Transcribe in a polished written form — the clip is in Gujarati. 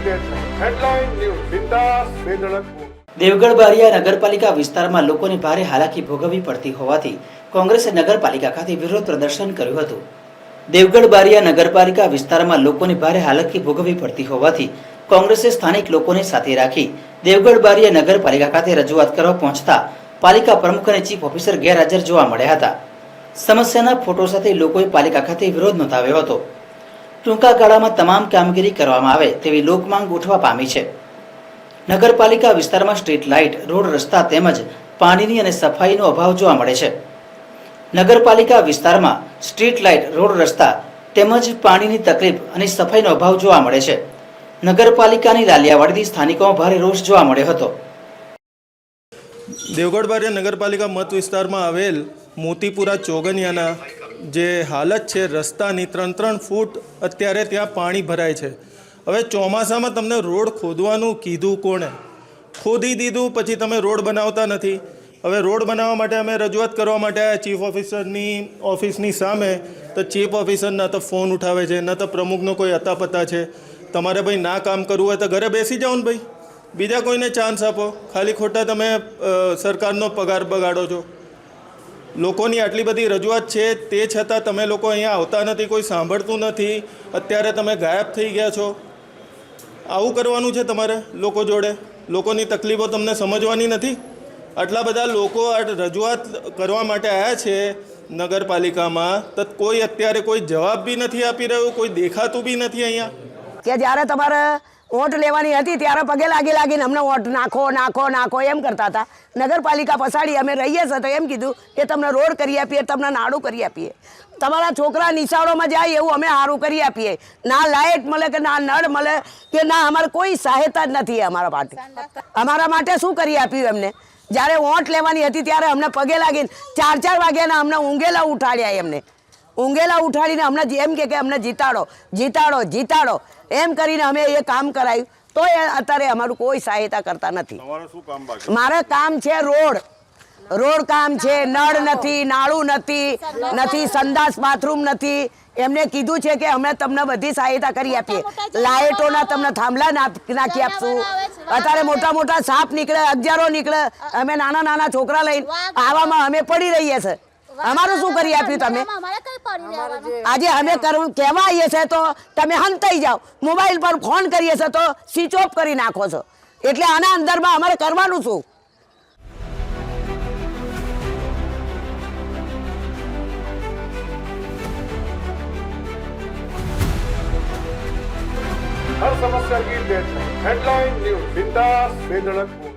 હેડલાઇન ન્યૂઝ બિંદાસ બેધડક. દેવગઢ બારિયા નગરપાલિકા વિસ્તારમાં લોકોને ભારે હાલાકી ભોગવવી પડતી હોવાથી કોંગ્રેસે નગરપાલિકા ખાતે વિરોધ પ્રદર્શન કર્યું હતું. દેવગઢ બારિયા નગરપાલિકા વિસ્તારમાં લોકોને ભારે હાલાકી ભોગવવી પડતી હોવાથી કોંગ્રેસે સ્થાનિક લોકોને સાથે રાખી દેવગઢ બારિયા નગરપાલિકા ખાતે રજૂઆત કરવા પહોંચતા પાલિકા પ્રમુખ અને ચીફ ઓફિસર ગેરહાજર જોવા મળ્યા હતા. સમસ્યાના ફોટો સાથે લોકોએ પાલિકા ખાતે વિરોધ નોંધાવ્યો હતો. ટૂંકા ગાળામાં તમામ કામગીરી કરવામાં આવે તેવી લોકમાંગ ઉઠવા પામી છે. નગરપાલિકા વિસ્તારમાં સ્ટ્રીટ લાઇટ, રોડ, રસ્તા તેમજ પાણીની અને સફાઈનો અભાવ જોવા મળે છે. નગરપાલિકા વિસ્તારમાં સ્ટ્રીટ લાઇટ, રોડ, રસ્તા તેમજ પાણીની તકલીફ અને સફાઈનો અભાવ જોવા મળે છે. નગરપાલિકાની લાલિયાવાડીથી સ્થાનિકોમાં ભારે રોષ જોવા મળ્યો હતો. દેવગઢ બારિયા નગરપાલિકા મત વિસ્તારમાં આવેલ મોતીપુરા ચોગનિયાના જે હાલત છે રસ્તાની 3-3 ફૂટ અત્યારે ત્યાં પાણી ભરાય છે. હવે ચોમાસામાં તમને રોડ ખોદવાનું કીધું કોણે? ખોદી દીધું, પછી તમે રોડ બનાવતા નથી. હવે રોડ બનાવવા માટે અમે રજૂઆત કરવા માટે આવ્યા ચીફ ઓફિસરની ઓફિસની સામે, તો ચીફ ઓફિસર ન તો ફોન ઉઠાવે છે, ન તો પ્રમુખનો કોઈ અતાપતા છે. તમારે ભાઈ ના કામ કરવું હોય તો ઘરે બેસી જાઓ ને ભાઈ, બીજા કોઈને ચાન્સ આપો. ખાલી ખોટા તમે સરકારનો પગાર બગાડો છો. લોકોની આટલી બધી રજૂઆત છે તે છતાં તમે લોકો અહીંયા આવતા નથી, કોઈ સાંભળતું નથી. અત્યારે તમે ગાયબ થઈ ગયા છો. આવું કરવાનું છે તમારે લોકો જોડે? લોકોની તકલીફો તમને સમજવાની નથી? આટલા બધા લોકો આ રજૂઆત કરવા માટે આવ્યા છે નગરપાલિકામાં, તો કોઈ અત્યારે કોઈ જવાબ બી નથી આપી રહ્યું, કોઈ દેખાતું બી નથી અહીંયા. કે જ્યારે તમારે વોટ લેવાની હતી ત્યારે પગે લાગીને અમને વોટ નાખો નાખો નાખો એમ કરતા હતા. નગરપાલિકા પછાડી અમે રહીએ છીએ તો એમ કીધું કે તમને રોડ કરી આપીએ, તમને નાડું કરી આપીએ, તમારા છોકરા નિશાળોમાં જાય એવું અમે સારું કરી આપીએ. ના લાઇટ મળે કે ના નળ મળે કે ના, અમારે કોઈ સહાયતા જ નથી અમારા માટે શું કરી આપ્યું એમને? જ્યારે વોટ લેવાની હતી ત્યારે અમને પગે લાગીને 4-4 વાગ્યાના અમને ઊંઘેલા ઉઠાડ્યા. ઊંઘેલા ઉઠાડીને અમને એમ કે અમને જીતાડો જીતાડો જીતાડો એમ કરીને અમે એ કામ કરાયું. તો એ અત્યારે અમારું કોઈ સહાયતા કરતા નથી. મારે કામ છે રોડ કામ છે, નળ નથી, નાળું નથી, સંડાસ બાથરૂમ નથી. એમને કીધું છે કે અમે તમને બધી સહાયતા કરી આપીએ, લાઇટોના તમને થાંભલા નાખી આપશું. અત્યારે મોટા સાપ નીકળે, અગિયારો નીકળે, અમે નાના છોકરા લઈને આવામાં અમે પડી રહીએ છીએ. અમારું શું કરી આપ્યું તમે? આજે અમે કહેવા આવીએ છીએ તો તમે હંતાઈ જાઓ, મોબાઈલ પર ફોન કરીએ છીએ તો સ્વિચ ઓફ કરી નાખો છો. એટલે આના અંદરમાં અમારે કરવાનું શું? हर समस्या की हेडलाइन न्यूज बिंदास बेधड़क.